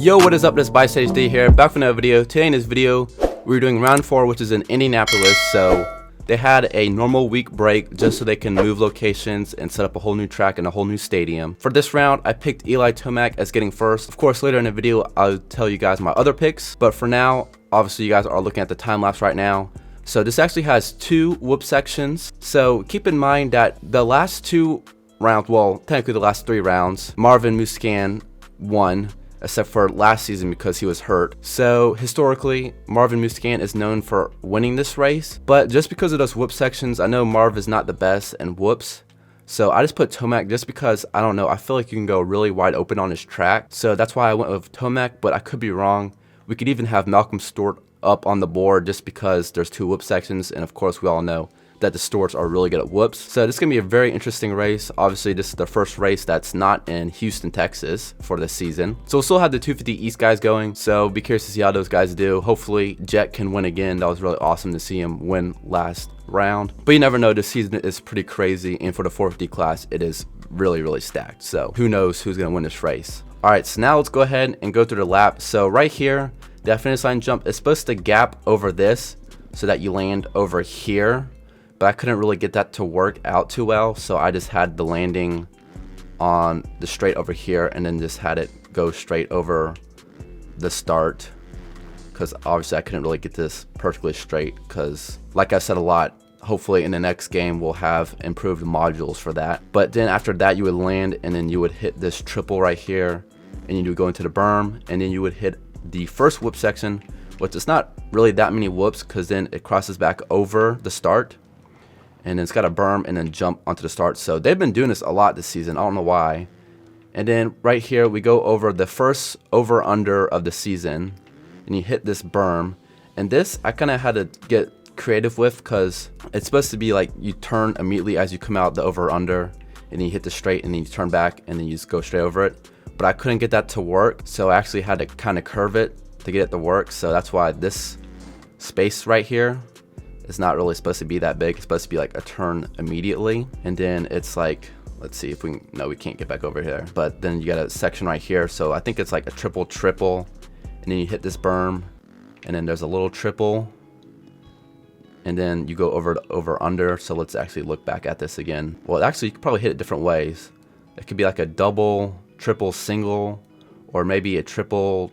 Yo, what is up? This is ByStageD here, back with another video. Today in this video, we're doing round 4, which is in Indianapolis. So they had a normal week break just so they can move locations and set up a whole new track and a whole new stadium. For this round, I picked Eli Tomac as getting first. Of course, later in the video, I'll tell you guys my other picks. But for now, obviously you guys are looking at the time lapse right now. So this actually has 2 whoop sections. So keep in mind that the last 2 rounds, well, technically the last 3 rounds, Marvin Musquin won, except for last season because he was hurt. So historically, Marvin Musquin is known for winning this race, but just because of those whoop sections, I know Marv is not the best in whoops. So I just put Tomac just because, I don't know, I feel like you can go really wide open on this track. So that's why I went with Tomac, but I could be wrong. We could even have Malcolm Stewart up on the board just because there's 2 whoop sections, and of course we all know that the Stewarts are really good at whoops. So this is gonna be a very interesting race. Obviously this is the first race that's not in Houston, Texas for this season. So we'll still have the 250 East guys going, so be curious to see how those guys do. Hopefully Jet can win again. That was really awesome to see him win last round, but you never know. This season is pretty crazy, and for the 450 class it is really stacked. So who knows who's gonna win this race. All right, so now let's go ahead and go through the lap. So right here, that finish line jump is supposed to gap over this so that you land over here, but I couldn't really get that to work out too well, so I just had the landing on the straight over here and then just had it go straight over the start, because obviously I couldn't really get this perfectly straight, because like I said a lot, hopefully in the next game we'll have improved modules for that. But then after that you would land and then you would hit this triple right here, and you would go into the berm, and then you would hit the first whoop section, which is not really that many whoops because then it crosses back over the start, and then it's got a berm and then jump onto the start. So they've been doing this a lot this season, I don't know why. And then right here we go over the first over under of the season, and you hit this berm, and this I kind of had to get creative with because it's supposed to be like you turn immediately as you come out the over under, and then you hit the straight and then you turn back and then you just go straight over it. But I couldn't get that to work, so I actually had to kind of curve it to get it to work. So that's why this space right here is not really supposed to be that big. It's supposed to be like a turn immediately, and then it's like, let's see if we can, no, we can't get back over here, but then you got a section right here. So I think it's like a triple, and then you hit this berm, and then there's a little triple, and then you go over under. So let's actually look back at this again. Well, actually you could probably hit it different ways. It could be like a double, triple, single, or maybe a triple,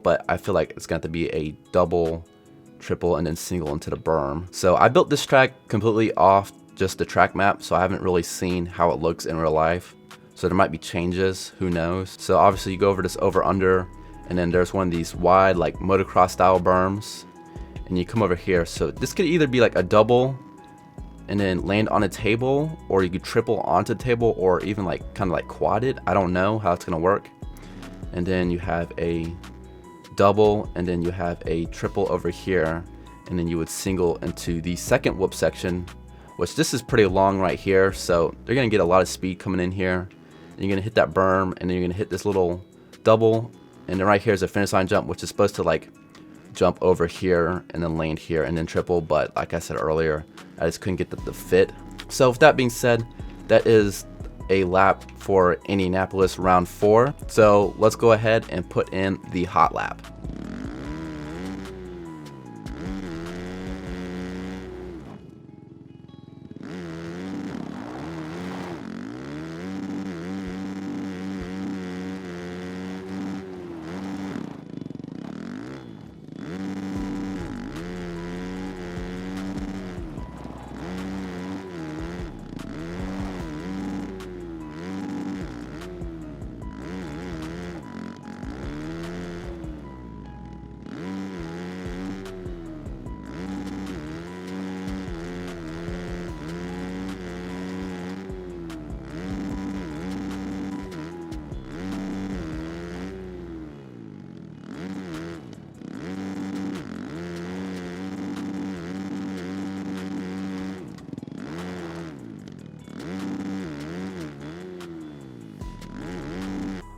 but I feel like it's going to be a double, triple, and then single into the berm. So I built this track completely off just the track map, so I haven't really seen how it looks in real life. So there might be changes, who knows. So obviously you go over this over under, and then there's one of these wide like motocross style berms, and you come over here. So this could either be like a double and then land on a table, or you could triple onto the table, or even like kind of like quad it. I don't know how it's gonna work. And then you have a double, and then you have a triple over here, and then you would single into the second whoop section, which this is pretty long right here, so they're gonna get a lot of speed coming in here. And you're gonna hit that berm, and then you're gonna hit this little double, and then right here is a finish line jump, which is supposed to like jump over here and then land here and then triple, but like I said earlier, I just couldn't get the fit. So with that being said, that is a lap for Indianapolis round 4. So let's go ahead and put in the hot lap.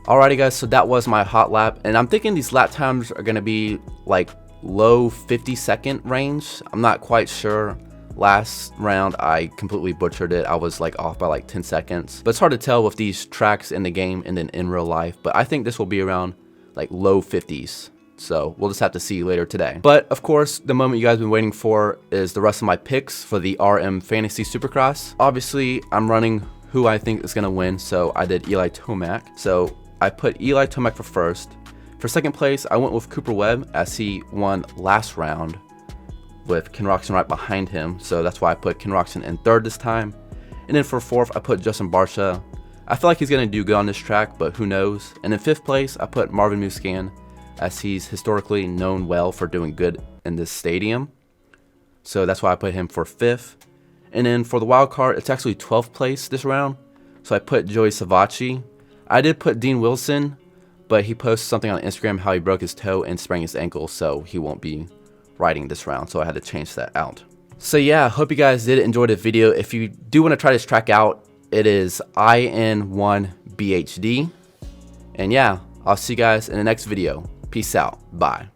Alrighty guys, so that was my hot lap, and I'm thinking these lap times are gonna be like low 50-second range. I'm not quite sure. Last round I completely butchered it. I was like off by like 10 seconds, but it's hard to tell with these tracks in the game and then in real life. But I think this will be around like low 50s. So we'll just have to see later today. But of course, the moment you guys have been waiting for is the rest of my picks for the RM Fantasy Supercross. Obviously, I'm running who I think is going to win, so I did Eli Tomac. So I put Eli Tomac for first. For second place, I went with Cooper Webb as he won last round with Ken Roczen right behind him. So that's why I put Ken Roczen in third this time. And then for fourth, I put Justin Barcia. I feel like he's going to do good on this track, but who knows. And in fifth place, I put Marvin Musquin, as he's historically known well for doing good in this stadium. So that's why I put him for fifth. And then for the wild card, it's actually 12th place this round. So I put Joey Savacci. I did put Dean Wilson, but he posted something on Instagram how he broke his toe and sprained his ankle, so he won't be riding this round. So I had to change that out. So yeah, hope you guys did enjoy the video. If you do want to try this track out, it is IN1BHD. And yeah, I'll see you guys in the next video. Peace out. Bye.